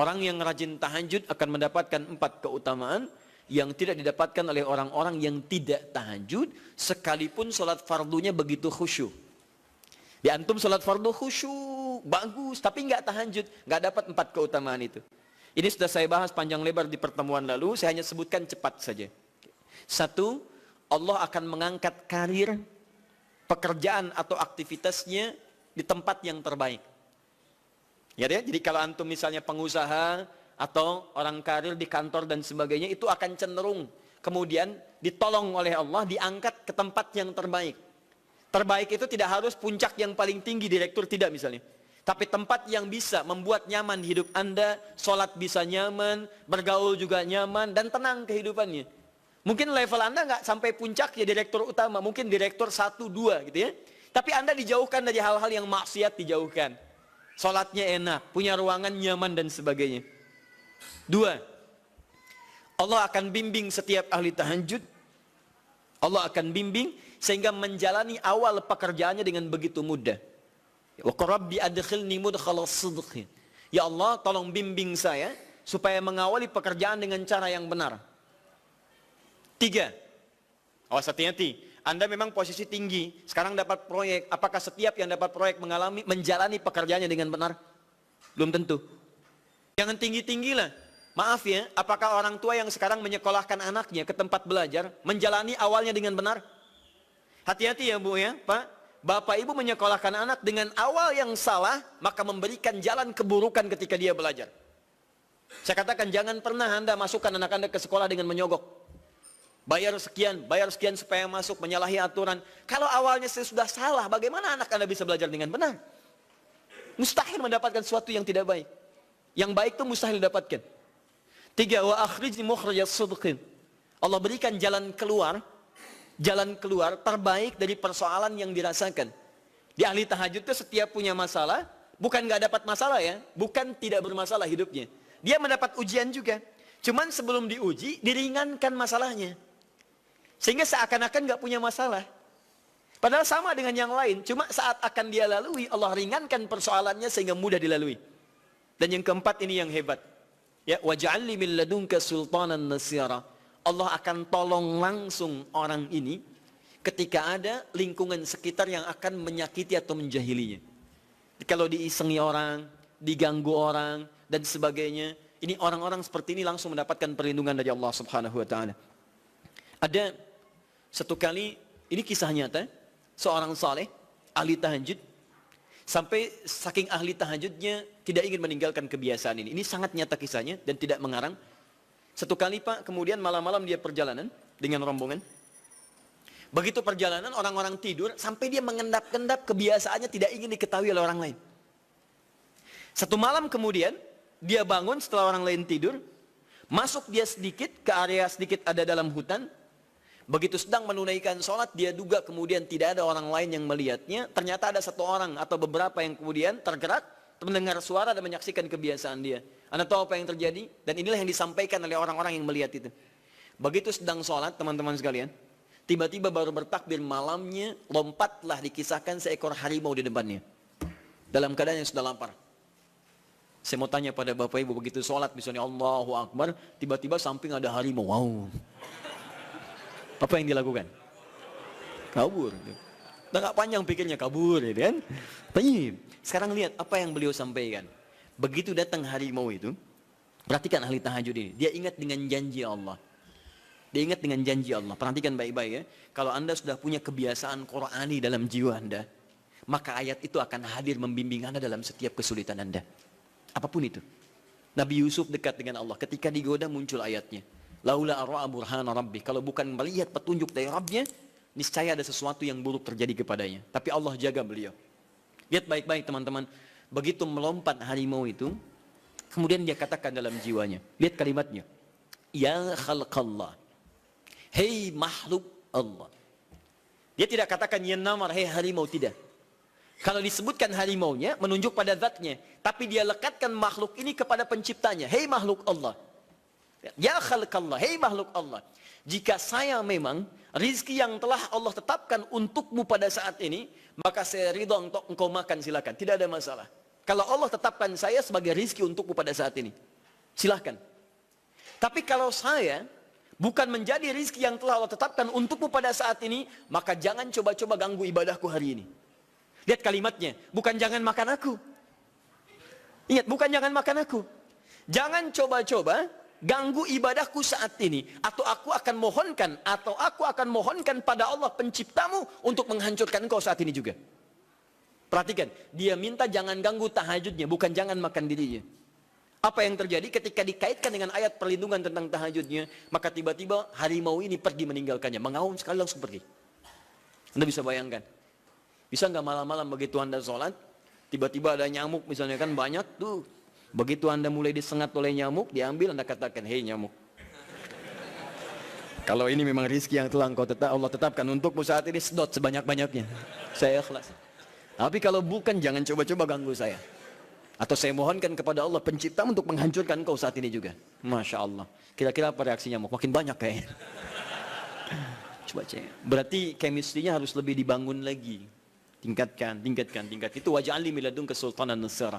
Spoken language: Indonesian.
Orang yang rajin tahajud akan mendapatkan 4 keutamaan yang tidak didapatkan oleh orang-orang yang tidak tahajud, sekalipun sholat fardunya begitu khusyuk. Di antum sholat fardu khusyuk, bagus, tapi nggak tahajud, nggak dapat 4 keutamaan itu. Ini sudah saya bahas panjang lebar di pertemuan lalu, saya hanya sebutkan cepat saja. 1, Allah akan mengangkat karir, pekerjaan atau aktivitasnya di tempat yang terbaik. Ya, jadi kalau antum misalnya pengusaha atau orang karir di kantor dan sebagainya, itu akan cenderung kemudian ditolong oleh Allah, diangkat ke tempat yang terbaik. Terbaik itu tidak harus puncak yang paling tinggi, direktur, tidak misalnya. Tapi tempat yang bisa membuat nyaman hidup Anda, sholat bisa nyaman, bergaul juga nyaman, dan tenang kehidupannya. Mungkin level Anda nggak sampai puncak ya direktur utama, mungkin direktur 1, 2 gitu ya. Tapi Anda dijauhkan dari hal-hal yang maksiat, dijauhkan. Sholatnya enak, punya ruangan nyaman dan sebagainya. 2, Allah akan bimbing setiap ahli tahajud. Allah akan bimbing sehingga menjalani awal pekerjaannya dengan begitu mudah. Wa rabbi adkhilni mudkhala sidqin. Ya Allah, tolong bimbing saya supaya mengawali pekerjaan dengan cara yang benar. 3, awas hati-hati. Anda memang posisi tinggi, sekarang dapat proyek. Apakah setiap yang dapat proyek menjalani pekerjaannya dengan benar? Belum tentu. Jangan tinggi-tinggilah. Maaf ya, apakah orang tua yang sekarang menyekolahkan anaknya ke tempat belajar menjalani awalnya dengan benar? Hati-hati ya Bu ya, Pak. Bapak Ibu menyekolahkan anak dengan awal yang salah, maka memberikan jalan keburukan ketika dia belajar. Saya katakan jangan pernah Anda masukkan anak Anda ke sekolah dengan menyogok. Bayar sekian supaya masuk, menyalahi aturan. Kalau awalnya sudah salah, bagaimana anak Anda bisa belajar dengan benar? Mustahil mendapatkan sesuatu yang tidak baik. Yang baik itu mustahil didapatkan. 3, wa akhrijni mukhrajas sidqin. Allah berikan jalan keluar terbaik dari persoalan yang dirasakan. Di ahli tahajud itu setiap punya masalah, bukan nggak dapat masalah ya, bukan tidak bermasalah hidupnya. Dia mendapat ujian juga. Cuman sebelum diuji, diringankan masalahnya. Sehingga seakan-akan nggak punya masalah. Padahal sama dengan yang lain, cuma saat akan dia lalui, Allah ringankan persoalannya sehingga mudah dilalui. Dan yang keempat ini yang hebat. Ya, waj'alni min ladunka sultanan nasira. Allah akan tolong langsung orang ini ketika ada lingkungan sekitar yang akan menyakiti atau menjahilinya. Kalau diisengi orang, diganggu orang, dan sebagainya, ini orang-orang seperti ini langsung mendapatkan perlindungan dari Allah Subhanahu wa Ta'ala. Ada satu kali, ini kisah nyata, seorang saleh, ahli tahajud, sampai saking ahli tahajudnya tidak ingin meninggalkan kebiasaan ini. Ini sangat nyata kisahnya dan tidak mengarang. Satu kali Pak, kemudian malam-malam dia perjalanan dengan rombongan. Begitu perjalanan, orang-orang tidur, sampai dia mengendap-endap kebiasaannya tidak ingin diketahui oleh orang lain. Satu malam kemudian, dia bangun setelah orang lain tidur, masuk dia sedikit ke area sedikit ada dalam hutan. Begitu sedang menunaikan sholat, dia duga kemudian tidak ada orang lain yang melihatnya. Ternyata ada satu orang atau beberapa yang kemudian tergerak, mendengar suara dan menyaksikan kebiasaan dia. Anda tahu apa yang terjadi? Dan inilah yang disampaikan oleh orang-orang yang melihat itu. Begitu sedang sholat, teman-teman sekalian, tiba-tiba baru bertakbir malamnya, lompatlah dikisahkan seekor harimau di depannya. Dalam keadaan yang sudah lapar. Saya mau tanya pada Bapak Ibu, begitu sholat misalnya Allahu Akbar, tiba-tiba samping ada harimau. Wow. Apa yang dilakukan? Kabur. Udah gak panjang pikirnya, kabur ya kan? Tapi sekarang lihat apa yang beliau sampaikan. Begitu datang harimau itu, perhatikan ahli tahajud ini. Dia ingat dengan janji Allah. Dia ingat dengan janji Allah. Perhatikan baik-baik ya. Kalau Anda sudah punya kebiasaan Qur'ani dalam jiwa Anda, maka ayat itu akan hadir membimbing Anda dalam setiap kesulitan Anda. Apapun itu. Nabi Yusuf dekat dengan Allah. Ketika digoda muncul ayatnya. Laula arra'a burhana rabbi. Kalau bukan melihat petunjuk dari Rabbnya, niscaya ada sesuatu yang buruk terjadi kepadanya. Tapi Allah jaga beliau. Lihat baik-baik teman-teman. Begitu melompat harimau itu, kemudian dia katakan dalam jiwanya. Lihat kalimatnya. Ya khalqallah. Hei makhluk Allah. Dia tidak katakan ya namar, hei harimau, tidak. Kalau disebutkan harimaunya, menunjuk pada zatnya. Tapi dia lekatkan makhluk ini kepada penciptanya. Hei makhluk Allah. Ya khalqallah, hei makhluk Allah. Jika saya memang rizki yang telah Allah tetapkan untukmu pada saat ini, maka saya ridho untuk engkau makan, silakan. Tidak ada masalah. Kalau Allah tetapkan saya sebagai rizki untukmu pada saat ini. Silahkan. Tapi kalau saya bukan menjadi rizki yang telah Allah tetapkan untukmu pada saat ini, maka jangan coba-coba ganggu ibadahku hari ini. Lihat kalimatnya, bukan jangan makan aku. Ingat, bukan jangan makan aku. Jangan coba-coba ganggu ibadahku saat ini. Atau aku akan mohonkan pada Allah penciptamu untuk menghancurkan engkau saat ini juga. Perhatikan, dia minta jangan ganggu tahajudnya, bukan jangan makan dirinya. Apa yang terjadi ketika dikaitkan dengan ayat perlindungan tentang tahajudnya, maka tiba-tiba harimau ini pergi meninggalkannya, mengaum sekali langsung pergi. Anda bisa bayangkan, bisa nggak malam-malam begitu Anda sholat, tiba-tiba ada nyamuk misalnya kan banyak tuh, begitu Anda mulai disengat oleh nyamuk, diambil Anda katakan, hei nyamuk, kalau ini memang rizki yang telah Allah tetapkan untukmu saat ini, sedot sebanyak-banyaknya, saya ikhlas. Tapi kalau bukan, jangan coba-coba ganggu saya. Atau saya mohonkan kepada Allah pencipta untuk menghancurkan kau saat ini juga. Masya Allah. Kira-kira apa reaksi nyamuk? Makin banyak kayaknya. Coba cek. Berarti chemistry-nya harus lebih dibangun lagi. Tingkatkan. Itu waj'alni min ladunka sultanan nasira.